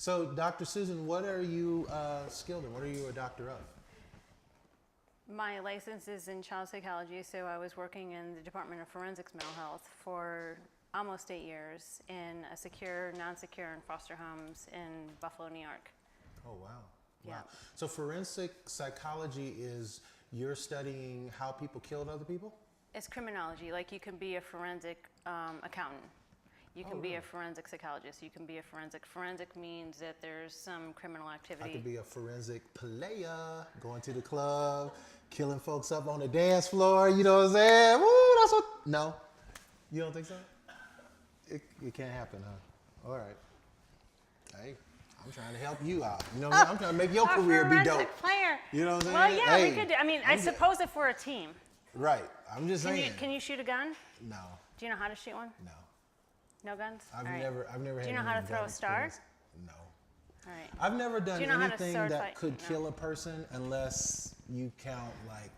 So, Dr. Susan, what are you skilled in? What are you a doctor of? My license is in child psychology, so I was working in the Department of Forensics Mental Health for almost 8 years in a secure, non-secure, and foster homes in Buffalo, New York. Oh, wow. Yeah. Wow. So forensic psychology is you're studying how people killed other people? It's criminology. Like you can be a forensic accountant. You can be a forensic psychologist. You can be a forensic. Forensic means that there's some criminal activity. I could be a forensic player, going to the club, killing folks up on the dance floor, you know what I'm saying? Woo, that's what, no. You don't think so? It can't happen, huh? All right. Hey, I'm trying to help you out. You know what I mean? I'm trying to make your career be dope. Player. You know what I'm Well, saying? yeah, Hey, we could do. I mean, I suppose if we're a team. Right. I'm just saying. Can you shoot a gun? No. Do you know how to shoot one? No. No guns? I've All right. never had. Do you know how to throw a star? Experience. No. All right. I've never done Do you know how to anything sword that fight? could No. kill a person unless you count like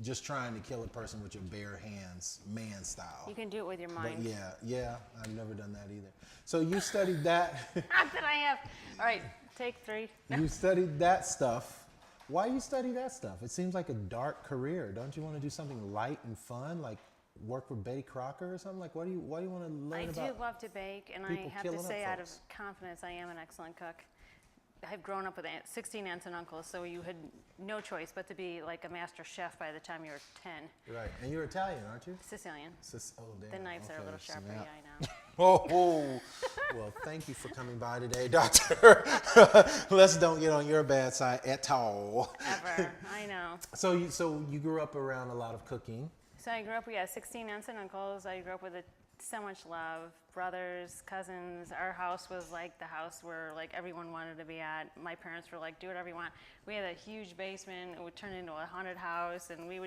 just trying to kill a person with your bare hands, man style. You can do it with your But mind. yeah, I've never done that either. So you studied that. Not that I have. All right, take 3. You studied that stuff. Why you study that stuff? It seems like a dark career. Don't you want to do something light and fun, like work with Betty Crocker or something? Like, why do you want to learn I about? do love to bake, and I people have to killing up say, out of folks? confidence, I am an excellent cook. I've grown up with 16 aunts and uncles, so you had no choice but to be like a master chef by the time you were 10. Right, and you're Italian, aren't you? Sicilian. Oh, damn. The knives are a little sharper, snap. yeah, I know. Oh, well, thank you for coming by today, Doctor. Let's don't get on your bad side at all. Ever, I know. So you grew up around a lot of cooking. So I grew up, we had 16 aunts and uncles. I grew up with so much love, brothers, cousins. Our house was like the house where like everyone wanted to be at. My parents were like, do whatever you want. We had a huge basement. It would turn into a haunted house, and we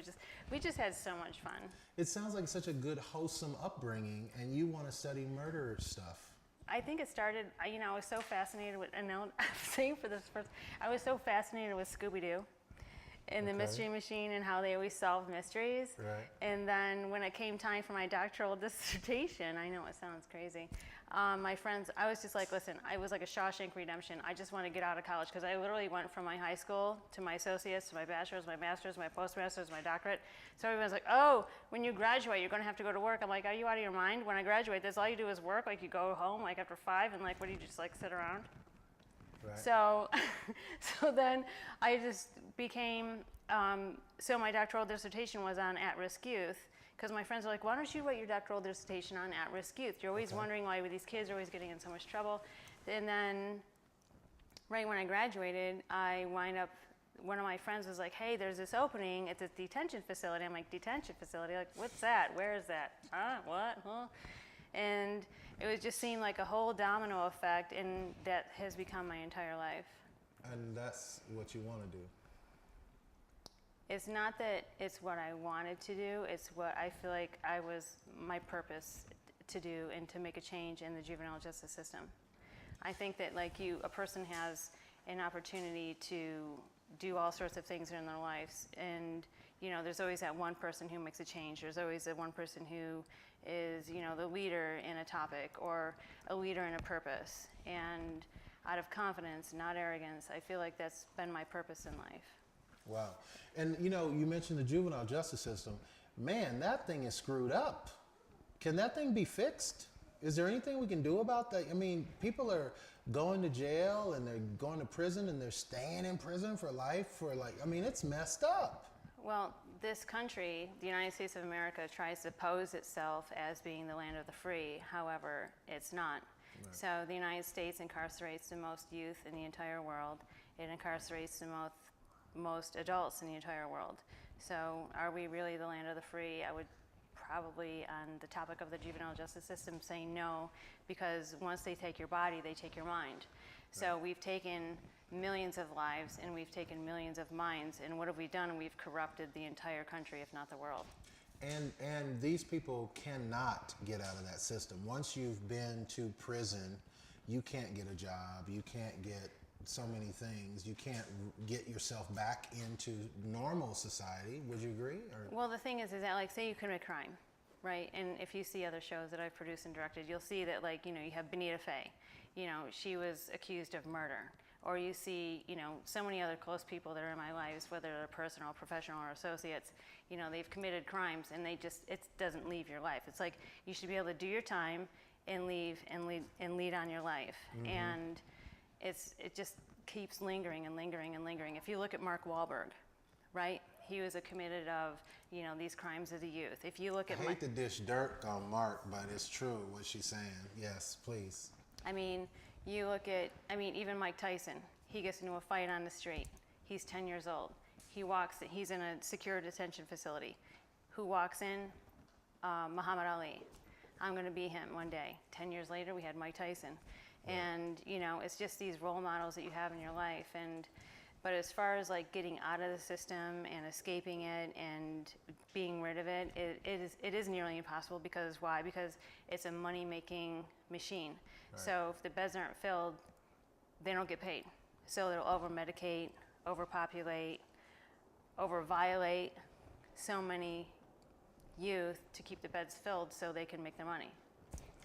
just had so much fun. It sounds like such a good, wholesome upbringing, and you want to study murder stuff. I think it started, I was so fascinated with, and now I'm saying for this first, I was so fascinated with Scooby-Doo and the Mystery Machine and how they always solved mysteries. Right. And then when it came time for my doctoral dissertation, I know it sounds crazy, my friends, I was just like, listen, I was like a Shawshank Redemption. I just want to get out of college, because I literally went from my high school to my associates, to my bachelor's, my master's, my postmaster's, my doctorate. So everyone's like, oh, when you graduate, you're going to have to go to work. I'm like, are you out of your mind? When I graduate, that's all you do is work. Like, you go home like after 5, and like, what do you just like sit around? Right. So, so then I just became, so my doctoral dissertation was on at-risk youth, because my friends were like, why don't you write your doctoral dissertation on at-risk youth? You're always wondering why these kids are always getting in so much trouble. And then right when I graduated, I wind up, one of my friends was like, hey, there's this opening at this detention facility. I'm like, detention facility? Like, what's that? Where is that? What? Huh? And it was just seemed like a whole domino effect, and that has become my entire life. And that's what you want to do. It's not that it's what I wanted to do, it's what I feel like my purpose to do, and to make a change in the juvenile justice system. I think that like a person has an opportunity to do all sorts of things in their lives, and there's always that one person who makes a change. There's always that one person who is, the leader in a topic, or a leader in a purpose. And out of confidence, not arrogance, I feel like that's been my purpose in life. Wow. And you mentioned the juvenile justice system. Man, that thing is screwed up. Can that thing be fixed? Is there anything we can do about that? I mean, people are going to jail, and they're going to prison, and they're staying in prison for life it's messed up. Well, this country, the United States of America, tries to pose itself as being the land of the free. However, it's not. Right. So the United States incarcerates the most youth in the entire world. It incarcerates the most adults in the entire world. So are we really the land of the free? I would probably, on the topic of the juvenile justice system, say no, because once they take your body, they take your mind. So we've taken millions of lives, and we've taken millions of minds, and what have we done? We've corrupted the entire country, if not the world. And these people cannot get out of that system. Once you've been to prison, you can't get a job, you can't get so many things, you can't get yourself back into normal society. Would you agree? Or? Well, the thing is that, like, say you commit a crime, right? And if you see other shows that I've produced and directed, you'll see that, like, you have Benita Faye. you know, she was accused of murder. Or you see, you know, so many other close people that are in my lives, whether they're personal, professional, or associates, you know, they've committed crimes and it doesn't leave your life. It's like you should be able to do your time and leave and lead on your life. And it just keeps lingering and lingering and lingering. If you look at Mark Wahlberg, right? He was committed of, you know, these crimes of the youth. If you look at I hate to dish dirt on Mark, but it's true what she's saying. Yes, please. I mean, you look at, even Mike Tyson, he gets into a fight on the street. He's 10 years old. He's in a secure detention facility. Who walks in? Muhammad Ali. I'm going to be him one day. 10 years later, we had Mike Tyson. Right. And, you know, it's just these role models that you have in your life. But as far as like getting out of the system and escaping it and being rid of it, it is nearly impossible. Because why? Because it's a money-making machine. Right. So if the beds aren't filled, they don't get paid. So they'll over-medicate, overpopulate, over-violate so many youth to keep the beds filled so they can make their money.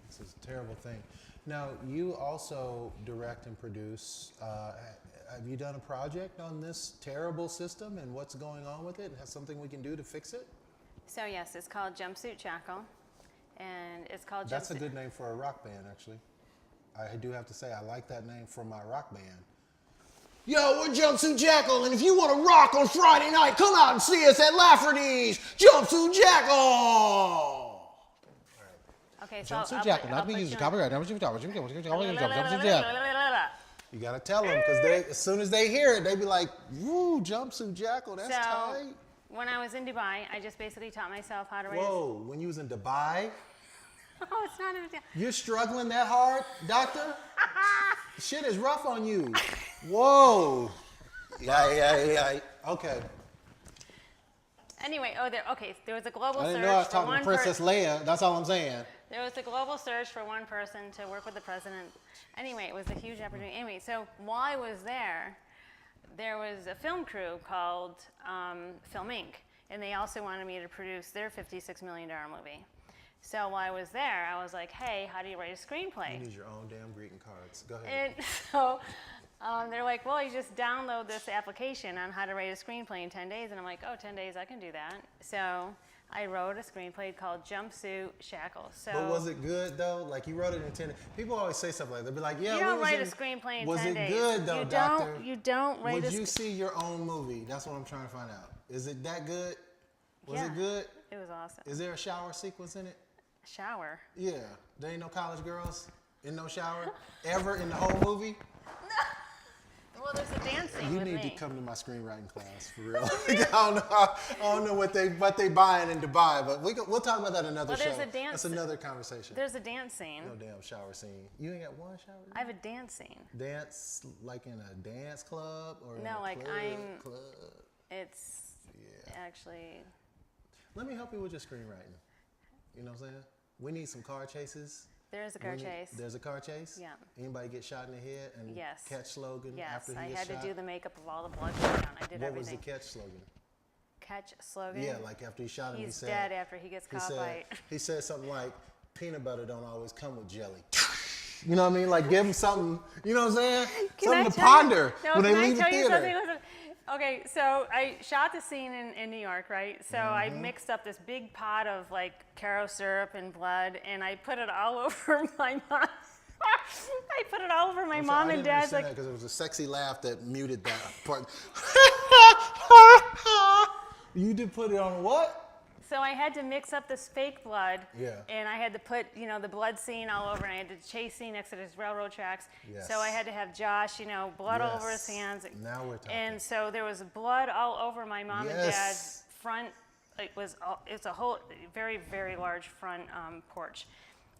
This is a terrible thing. Now, you also direct and produce. Have you done a project on this terrible system and what's going on with it? And has something we can do to fix it? So yes, it's called Jumpsuit Jackal, and it's called. That's a good name for a rock band, actually. I do have to say, I like that name for my rock band. Yo, we're Jumpsuit Jackal, and if you want to rock on Friday night, come out and see us at Lafferty's Jumpsuit Jackal. Okay, so Jumpsuit Jackal, not to be used as copyright. You gotta tell them, because as soon as they hear it, they be like, "Woo, Jumpsuit Jackal, that's tight." When I was in Dubai, I just basically taught myself how to raise. Whoa, when you was in Dubai? Oh, it's not a. You're struggling that hard, doctor? Shit is rough on you. Whoa. Yeah. Okay. Anyway, there was a global search. I didn't know I was for talking one to Princess Leia. That's all I'm saying. There was a global search for one person to work with the president. Anyway, it was a huge opportunity. Anyway, so while I was there was a film crew called Film Inc., and they also wanted me to produce their $56 million movie. So while I was there, I was like, hey, how do you write a screenplay? You need your own damn greeting cards. Go ahead. And so they're like, well, you just download this application on how to write a screenplay in 10 days. And I'm like, oh, 10 days, I can do that. So I wrote a screenplay called Jumpsuit Shackle. So, but was it good, though? Like, you wrote it in 10 days. People always say something like that. They'll be like, yeah, you don't write a screenplay in 10 days. Was it good, though, doctor? You don't write Would you see your own movie? That's what I'm trying to find out. Is it that good? Was it good? It was awesome. Is there a shower sequence in it? Shower? Yeah. There ain't no college girls in no shower ever in the whole movie? Well, there's a dance scene You with need me. to come to my screenwriting class, for real. I don't know what they buying in Dubai, but we'll talk about that another show. That's another conversation. There's a dance scene. No damn shower scene. You ain't got one shower scene? I have a dance scene. Dance, like in a dance club? Or in No, a like club? It's actually... Let me help you with your screenwriting. You know what I'm saying? We need some car chases. There is a car chase. There's a car chase? Yeah. Anybody get shot in the head and catch slogan after he gets shot? Yes, I had to do the makeup of all the blood going down. I did everything. What was the catch slogan? Catch slogan? Yeah, like after he shot him, He's dead after he gets caught by... He said something like, peanut butter don't always come with jelly. You know what I mean? Like, give him something, you know what I'm saying? Something to ponder when they leave the theater. Okay, so I shot the scene in New York, right? So I mixed up this big pot of like Caro syrup and blood, and I put it all over my mom. I put it all over my mom and dad's. Like, because it was a sexy laugh that muted that part. You did put it on what? So I had to mix up this fake blood, yeah, and I had to put, the blood scene all over, and I had to chase scene next to these railroad tracks. Yes. So I had to have Josh, blood all over his hands. Now we're talking. And so there was blood all over my mom and dad's front. It's a whole very, very large front porch,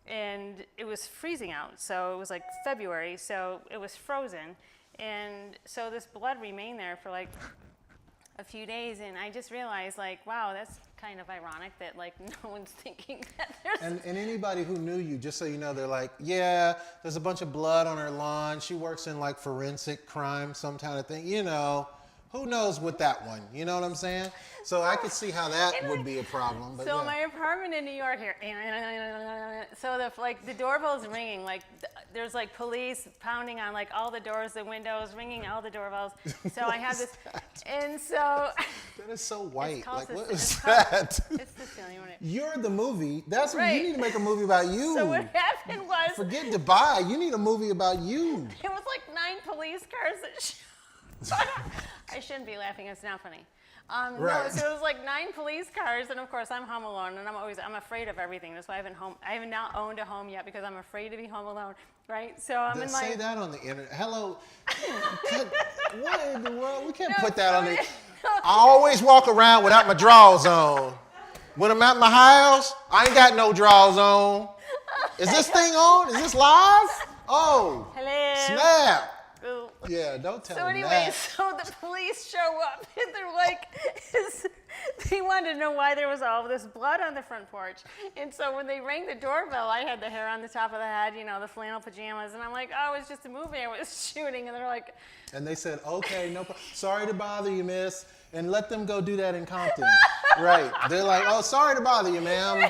and it was freezing out. So it was like February, so it was frozen, and so this blood remained there for like a few days, and I just realized, like, wow, that's kind of ironic that like no one's thinking that there's... And anybody who knew you, just so you know, they're like, yeah, there's a bunch of blood on her lawn. She works in like forensic crime, some kind of thing, Who knows with that one? You know what I'm saying? So I could see how that would be a problem. But So yeah. my apartment in New York here, so the doorbell's ringing, like there's like police pounding on like all the doors, the windows, ringing all the doorbells. So I have this, and so That is so white. called Like, what it's is called- that? it's Sicilian. Isn't it? You're the movie. That's what you Right. need to make a movie about you. So what happened was Forget Dubai. You need a movie about you. it was like 9 police cars that. I shouldn't be laughing. It's not funny. Right. No, so it was like 9 police cars, and of course I'm home alone, and I'm afraid of everything. That's why I haven't not owned a home yet because I'm afraid to be home alone, right? So I'm in Say my. that on the internet. Hello. What in the world? We can't No, put that on the. sorry. I always walk around without my drawers on. When I'm at my house, I ain't got no drawers on. Is this thing on? Is this live? Oh. Hello. Snap. Ooh. Yeah, don't tell So me anyway, that. so the police show up and they're like, they wanted to know why there was all this blood on the front porch. And so when they rang the doorbell, I had the hair on the top of the head, you know, the flannel pajamas, and I'm like, oh, it's just a movie I was shooting. And they're like, And they said, okay, no problem. Sorry to bother you, miss. And let them go do that in Compton. Right. They're like, oh, sorry to bother you, ma'am.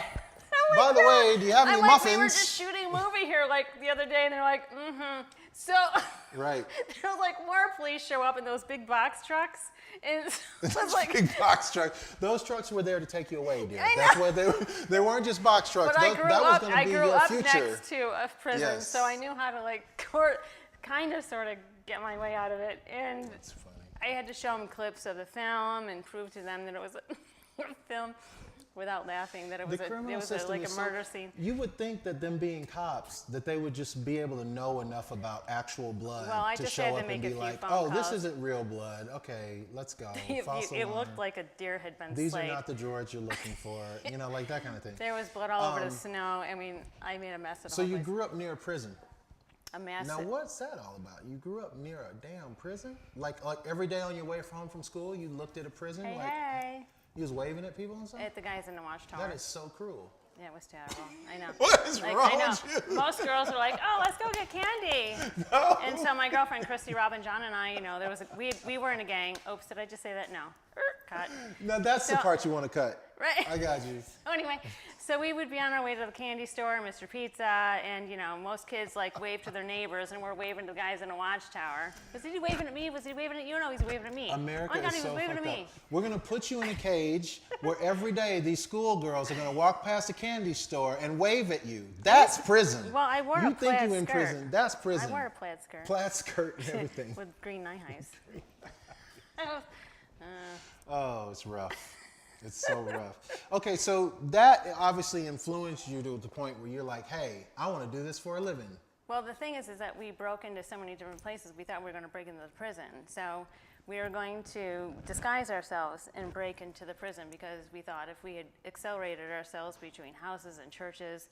By the way, do you have any I'm like, muffins? we were just shooting a movie here like the other day, and they're like, mm-hmm. So Right. there was like more police show up in those big box trucks, and so it was like, Big box truck. Those trucks were there to take you away, dear. I That's know. what they were. They weren't just box trucks. but I That grew was up. going to I be grew your up future. next to a prison, Yes. so I knew how to like kind of sort of get my way out of it, and That's funny. I had to show them clips of the film and prove to them that it was a film. Without laughing, that it was like a is so- murder scene. You would think that them being cops, that they would just be able to know enough about actual blood Well, I to just show had to up make and a be few like, phone oh, this calls. isn't real blood. Okay, let's go. Fossil It line. looked like a deer had been These slayed. are not the drawers you're looking for. You know, like that kind of thing. There was blood all over the snow. I mean, I made a mess of the So whole you place. grew up near a prison. A mess. Now, what's that all about? You grew up near a damn prison? Like every day on your way home from school, you looked at a prison? Hey, like hey. you was waving at people and stuff? At the guys in the watchtower. That is so cruel. Yeah, it was terrible. I know. What is Like, wrong I know. with you? Most girls were like, "Oh, let's go get candy." No. And so my girlfriend Christy, Robin, John, and I, you know, we were in a gang. Oops, did I just say that? No. Cut. Now, that's the So- part you want to cut. Right. I got you. So anyway, so we would be on our way to the candy store, Mr. Pizza, and you know, most kids like wave to their neighbors, and we're waving to the guys in a watchtower. Was he waving at me? Was he waving at you? No, he's waving at me. America oh my God, is he so was waving fucked at up. me. We're going to put you in a cage where every day these schoolgirls are going to walk past a candy store and wave at you. That's prison. Well, I wore you a think plaid you in skirt. prison. That's prison. I wore a plaid skirt. Plaid skirt and everything. With green knee highs. Oh, it's rough. It's so rough. Okay, so that obviously influenced you to the point where you're like, hey, I want to do this for a living. Well, the thing is that we broke into so many different places. We thought we were going to break into the prison. So we were going to disguise ourselves and break into the prison because we thought if we had accelerated ourselves between houses and churches,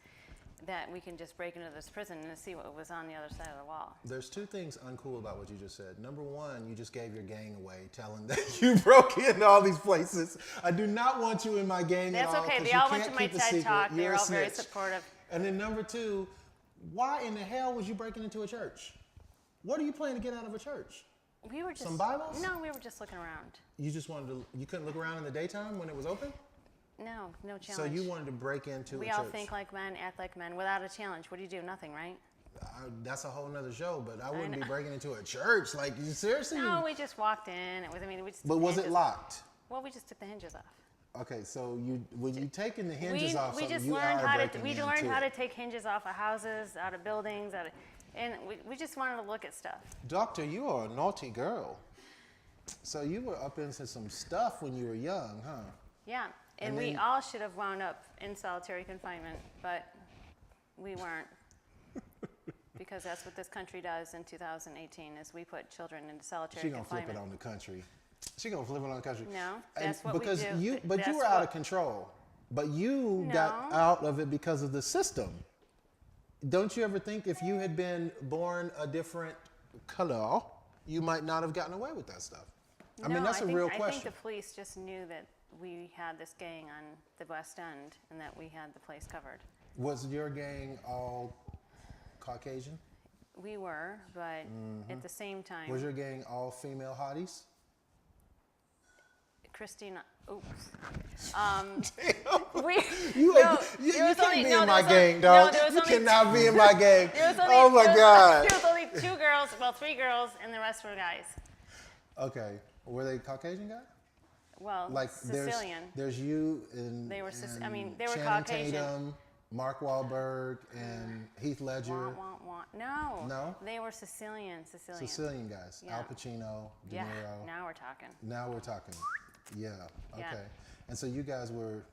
that we can just break into this prison and see what was on the other side of the wall. There's two things uncool about what you just said. Number one, you just gave your gang away, telling that you broke into all these places. I do not want you in my gang That's at all. okay. 'cause They you all went to can't my keep a TED secret. Talk. They You're were a all very snitch. supportive. And then number two, why in the hell was you breaking into a church? What are you planning to get out of a church? We were just Some Bibles? No, we were just looking around. You just wanted to, you couldn't look around in the daytime when it was open? No challenge. So you wanted to break into We a all church. think like men, act like men, without a challenge. What do you do? Nothing, right? That's a whole nother show, but I wouldn't be know. breaking into a church. Like, you seriously? No, we just walked in. It was. I mean, we just. took But the was it hinges- locked? Well, we just took the hinges off. Okay, so when you taking the hinges off we something, just you learned are how breaking to. We into learned how it. to take hinges off of houses, out of buildings, and we just wanted to look at stuff. Doctor, you are a naughty girl. So you were up into some stuff when you were young, huh? Yeah, and And we then- all should have wound up in solitary confinement, but we weren't. Because that's what this country does in 2018 is we put children into solitary She gonna flip confinement. it on the country. She gonna flip it on the country. No, And that's what we because do. you, but That's you were out what- of control. But you got No. out of it because of the system. Don't you ever think if you had been born a different color, you might not have gotten away with that stuff? I mean, that's a real I question. think the police just knew that we had this gang on the West End and that we had the place covered. Was your gang all Caucasian? We were, but at the same time, Was your gang all female hotties? Christina. Oops. You can't be in my gang, dog. You cannot be in my gang. Oh my God. There was only 2 girls, well, 3 girls, and the rest were guys. Okay. Were they Caucasian guys? Well, Like Sicilian. there's you and They were they were Channing Caucasian. Tatum, Mark Wahlberg, and Heath Ledger. No. No? They were Sicilian. Sicilian guys. Yeah. Al Pacino, De Yeah. Niro. Now we're talking. Now we're talking. Yeah. Okay. Yeah. And so you guys were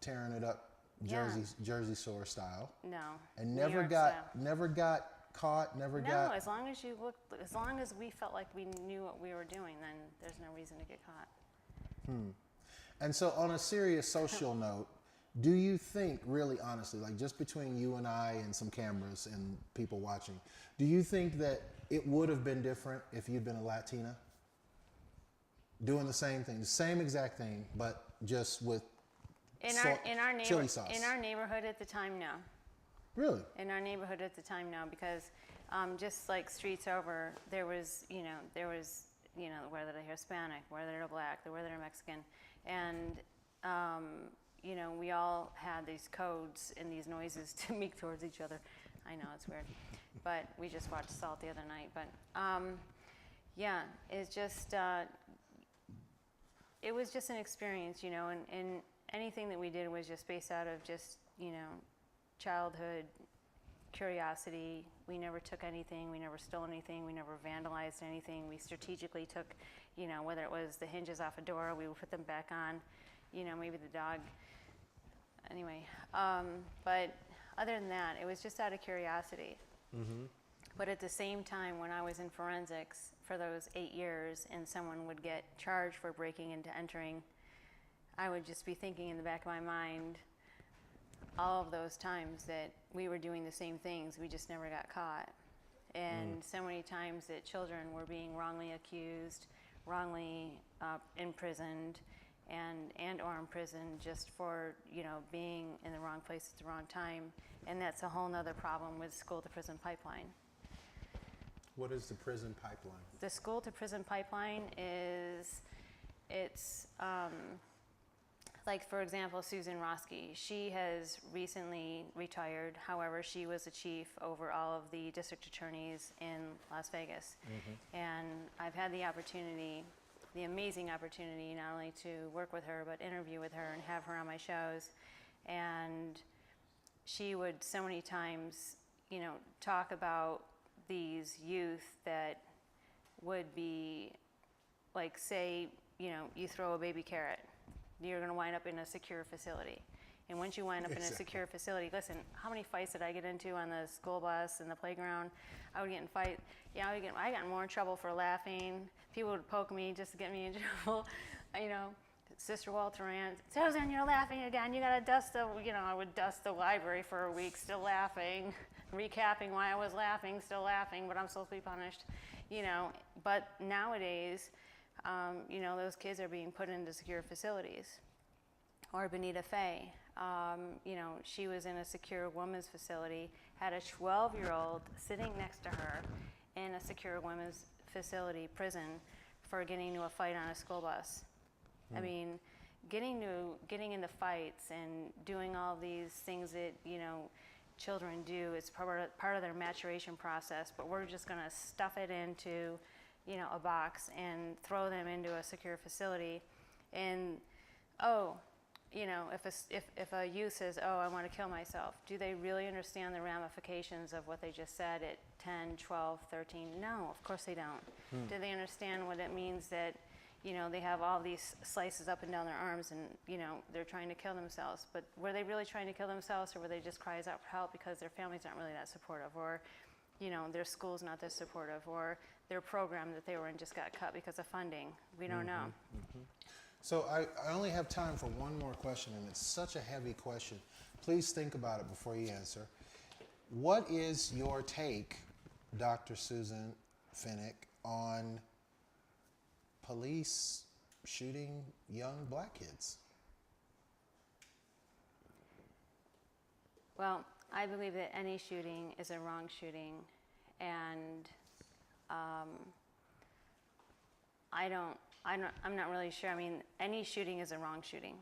tearing it up, Jersey Shore style. No. And New never York got style. caught. Never got. No, as long as we felt like we knew what we were doing, then there's no reason to get caught. And so, on a serious social note, do you think, really honestly, like just between you and I and some cameras and people watching, do you think that it would have been different if you'd been a Latina? Doing the same thing, the same exact thing, but just with chili sauce. In our neighborhood at the time, no. Really? In our neighborhood at the time, no, because just like streets over, there was whether they're Hispanic, whether they're black, whether they're Mexican, and we all had these codes and these noises to make towards each other. I know it's weird, but we just watched Salt the other night. But it's just it was just an experience, and anything that we did was just based out of just childhood curiosity. We never took anything, we never stole anything, we never vandalized anything. We strategically took, whether it was the hinges off a door, we would put them back on, maybe the dog. Anyway, but other than that, it was just out of curiosity. Mm-hmm. But at the same time, when I was in forensics for those 8 years and someone would get charged for breaking into entering, I would just be thinking in the back of my mind, all of those times that we were doing the same things, we just never got caught. And so many times that children were being wrongly accused, wrongly imprisoned, and or imprisoned just for being in the wrong place at the wrong time. And that's a whole nother problem with school to prison pipeline. What is the prison pipeline? The school to prison pipeline it's like, for example, Susan Roski. She has recently retired. However, she was a chief over all of the district attorneys in Las Vegas. Mm-hmm. And I've had the amazing opportunity, not only to work with her, but interview with her and have her on my shows. And she would so many times, talk about these youth that would be, like, say, you throw a baby carrot, you're going to wind up in a secure facility. And once you wind up in a secure facility, listen, how many fights did I get into on the school bus and the playground? I would get in fights. Yeah, I got more in trouble for laughing. People would poke me just to get me in trouble. Sister Walter Ann, Susan, you're laughing again. You got to dust I would dust the library for a week, still laughing, recapping why I was laughing, still laughing, but I'm supposed to be punished. But nowadays, those kids are being put into secure facilities. Or Benita Fay, she was in a secure women's facility, had a 12-year-old sitting next to her in a secure women's facility prison for getting into a fight on a school bus. I mean, getting into fights and doing all these things that, children do, it's part of their maturation process, but we're just going to stuff it into, a box and throw them into a secure facility. And, if a youth says, I want to kill myself, do they really understand the ramifications of what they just said at 10, 12, 13? No, of course they don't. Do they understand what it means that, they have all these slices up and down their arms and, they're trying to kill themselves? But were they really trying to kill themselves, or were they just cries out for help because their families aren't really that supportive, or, their school's not that supportive, or their program that they were in just got cut because of funding? We don't know. Mm-hmm. So I only have time for one more question, and it's such a heavy question. Please think about it before you answer. What is your take, Dr. Susan Finnick, on police shooting young black kids? Well, I believe that any shooting is a wrong shooting, and I'm not really sure. I mean, any shooting is a wrong shooting,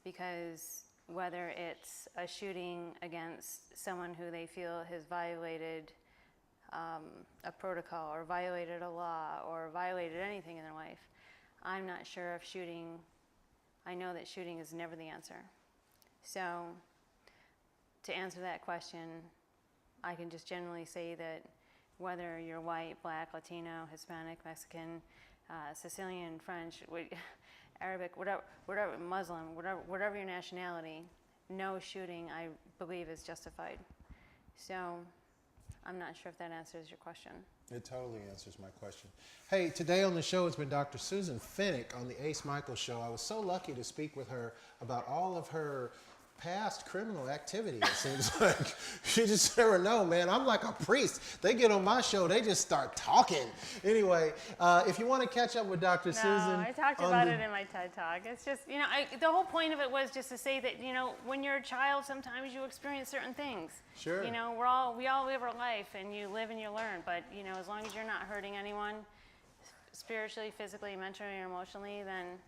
because whether it's a shooting against someone who they feel has violated a protocol or violated a law or violated anything in their life, I'm not sure if I know that shooting is never the answer. So to answer that question, I can just generally say that whether you're white, black, Latino, Hispanic, Mexican, Sicilian, French, Arabic, whatever, Muslim, whatever your nationality, no shooting, I believe, is justified. So I'm not sure if that answers your question. It totally answers my question. Hey, today on the show has been Dr. Susan Finnick on the Ace Micheals Show. I was so lucky to speak with her about all of her past criminal activity, it seems like. You just never know, man. I'm like a priest. They get on my show, they just start talking. Anyway, if you want to catch up with Dr. Susan. I talked about it in my TED Talk. It's just, the whole point of it was just to say that, when you're a child, sometimes you experience certain things. Sure. We all live our life, and you live and you learn. But, as long as you're not hurting anyone, spiritually, physically, mentally, or emotionally, then,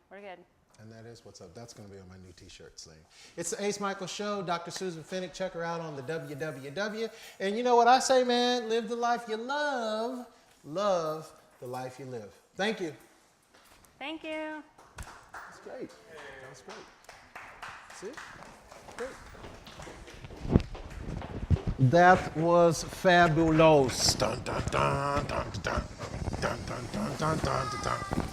we're good. And that is what's up. That's going to be on my new t-shirt sleeve. It's the Ace Micheals Show. Dr. Susan Finnick. Check her out on the www. And you know what I say, man? Live the life you love. Love the life you live. Thank you. Thank you. That's great. That was great. See? Great. That was fabulous. Dun, dun, dun, dun, dun, dun, dun, dun, dun, dun, dun.